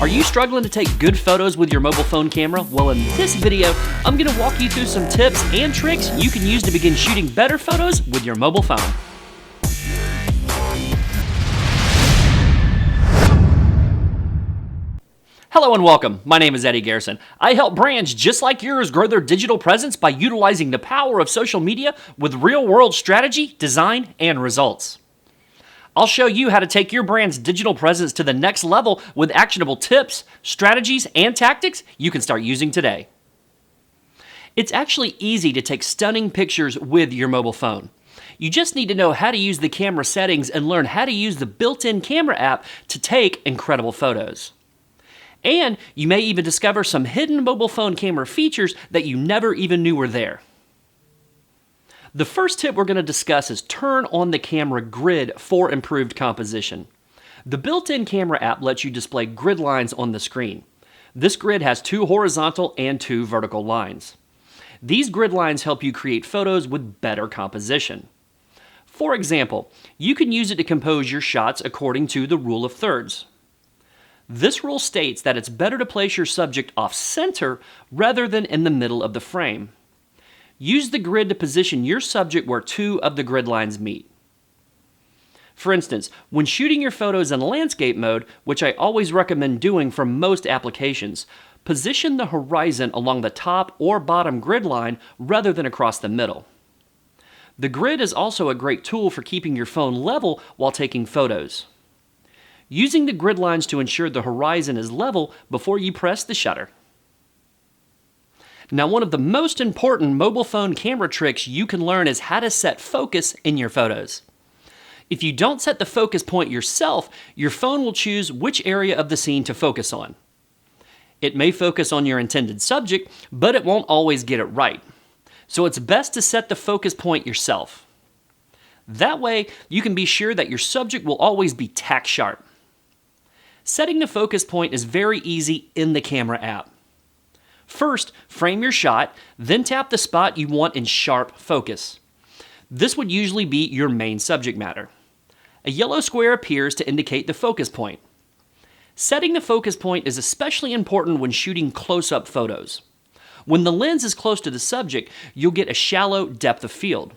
Are you struggling to take good photos with your mobile phone camera? Well, in this video, I'm going to walk you through some tips and tricks you can use to begin shooting better photos with your mobile phone. Hello and welcome. My name is Eddie Garrison. I help brands just like yours grow their digital presence by utilizing the power of social media with real-world strategy, design, and results. I'll show you how to take your brand's digital presence to the next level with actionable tips, strategies, and tactics you can start using today. It's actually easy to take stunning pictures with your mobile phone. You just need to know how to use the camera settings and learn how to use the built-in camera app to take incredible photos. And you may even discover some hidden mobile phone camera features that you never even knew were there. The first tip we're going to discuss is turn on the camera grid for improved composition. The built-in camera app lets you display grid lines on the screen. This grid has 2 horizontal and 2 vertical lines. These grid lines help you create photos with better composition. For example, you can use it to compose your shots according to the rule of thirds. This rule states that it's better to place your subject off-center rather than in the middle of the frame. Use the grid to position your subject where 2 of the grid lines meet. For instance, when shooting your photos in landscape mode, which I always recommend doing for most applications, position the horizon along the top or bottom grid line rather than across the middle. The grid is also a great tool for keeping your phone level while taking photos. Using the grid lines to ensure the horizon is level before you press the shutter. Now, one of the most important mobile phone camera tricks you can learn is how to set focus in your photos. If you don't set the focus point yourself, your phone will choose which area of the scene to focus on. It may focus on your intended subject, but it won't always get it right. So it's best to set the focus point yourself. That way, you can be sure that your subject will always be tack sharp. Setting the focus point is very easy in the camera app. First, frame your shot, then tap the spot you want in sharp focus. This would usually be your main subject matter. A yellow square appears to indicate the focus point. Setting the focus point is especially important when shooting close-up photos. When the lens is close to the subject, you'll get a shallow depth of field.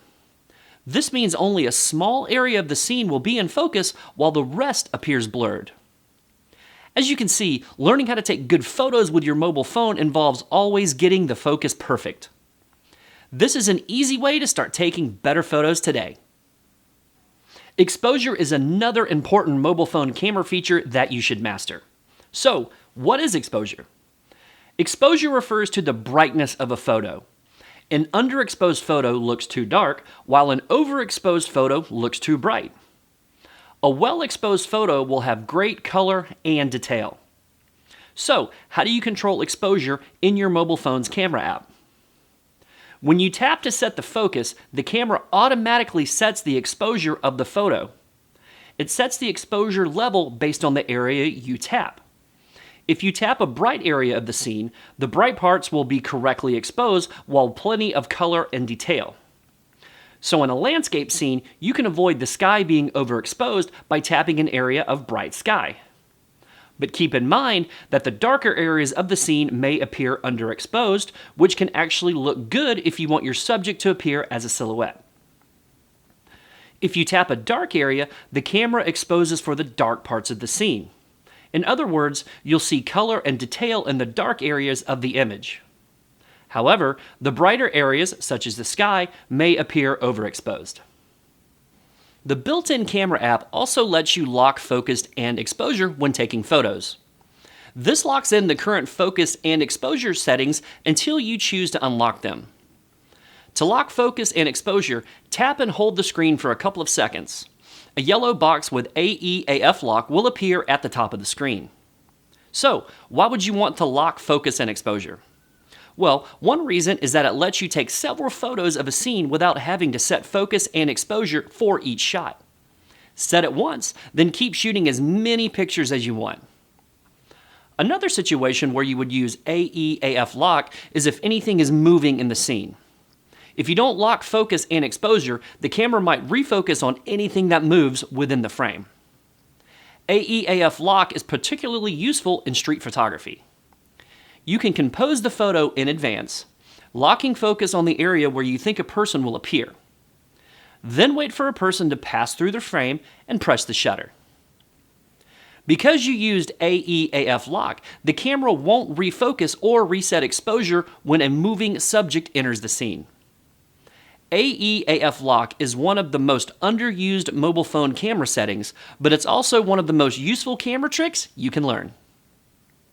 This means only a small area of the scene will be in focus while the rest appears blurred. As you can see, learning how to take good photos with your mobile phone involves always getting the focus perfect. This is an easy way to start taking better photos today. Exposure is another important mobile phone camera feature that you should master. So, what is exposure? Exposure refers to the brightness of a photo. An underexposed photo looks too dark, while an overexposed photo looks too bright. A well-exposed photo will have great color and detail. So, how do you control exposure in your mobile phone's camera app? When you tap to set the focus, the camera automatically sets the exposure of the photo. It sets the exposure level based on the area you tap. If you tap a bright area of the scene, the bright parts will be correctly exposed while plenty of color and detail. So in a landscape scene, you can avoid the sky being overexposed by tapping an area of bright sky. But keep in mind that the darker areas of the scene may appear underexposed, which can actually look good if you want your subject to appear as a silhouette. If you tap a dark area, the camera exposes for the dark parts of the scene. In other words, you'll see color and detail in the dark areas of the image. However, the brighter areas, such as the sky, may appear overexposed. The built-in camera app also lets you lock focus and exposure when taking photos. This locks in the current focus and exposure settings until you choose to unlock them. To lock focus and exposure, tap and hold the screen for a couple of seconds. A yellow box with AEAF lock will appear at the top of the screen. So, why would you want to lock focus and exposure? Well, one reason is that it lets you take several photos of a scene without having to set focus and exposure for each shot. Set it once, then keep shooting as many pictures as you want. Another situation where you would use AEAF lock is if anything is moving in the scene. If you don't lock focus and exposure, the camera might refocus on anything that moves within the frame. AEAF lock is particularly useful in street photography. You can compose the photo in advance, locking focus on the area where you think a person will appear. Then wait for a person to pass through the frame and press the shutter. Because you used AEAF lock, the camera won't refocus or reset exposure when a moving subject enters the scene. AEAF lock is one of the most underused mobile phone camera settings, but it's also one of the most useful camera tricks you can learn.